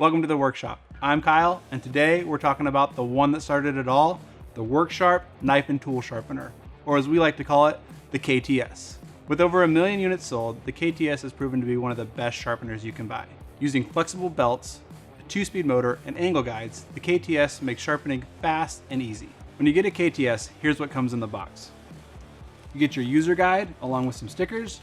Welcome to the workshop. I'm Kyle, and today we're talking about the one that started it all, the WorkSharp Knife and Tool Sharpener, or as we like to call it, the KTS. With over 1 million units sold, the KTS has proven to be one of the best sharpeners you can buy. Using flexible belts, a 2-speed motor, and angle guides, the KTS makes sharpening fast and easy. When you get a KTS, here's what comes in the box. You get your user guide along with some stickers,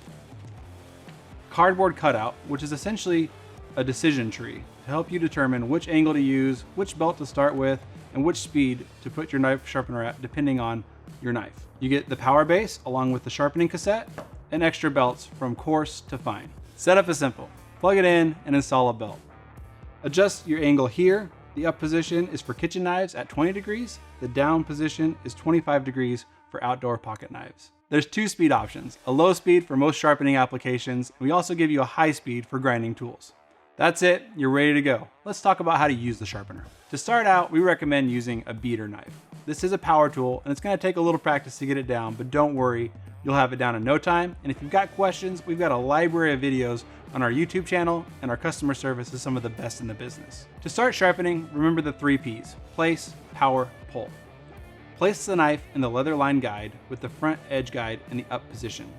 cardboard cutout, which is essentially a decision tree to help you determine which angle to use, which belt to start with, and which speed to put your knife sharpener at depending on your knife. You get the power base along with the sharpening cassette and extra belts from coarse to fine. Setup is simple. Plug it in and install a belt. Adjust your angle here. The up position is for kitchen knives at 20 degrees. The down position is 25 degrees for outdoor pocket knives. There's 2 speed options, a low speed for most sharpening applications, and we also give you a high speed for grinding tools. That's it, you're ready to go. Let's talk about how to use the sharpener. To start out, we recommend using a beater knife. This is a power tool, and it's gonna take a little practice to get it down, but don't worry, you'll have it down in no time. And if you've got questions, we've got a library of videos on our YouTube channel, and our customer service is some of the best in the business. To start sharpening, remember the 3 Ps, place, power, pull. Place the knife in the leather-lined guide with the front edge guide in the up position.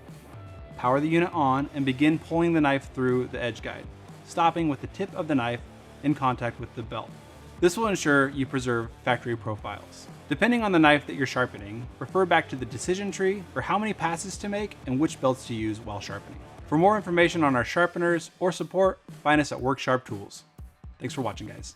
Power the unit on and begin pulling the knife through the edge guide, stopping with the tip of the knife in contact with the belt. This will ensure you preserve factory profiles. Depending on the knife that you're sharpening, refer back to the decision tree for how many passes to make and which belts to use while sharpening. For more information on our sharpeners or support, find us at WorkSharp Tools. Thanks for watching, guys.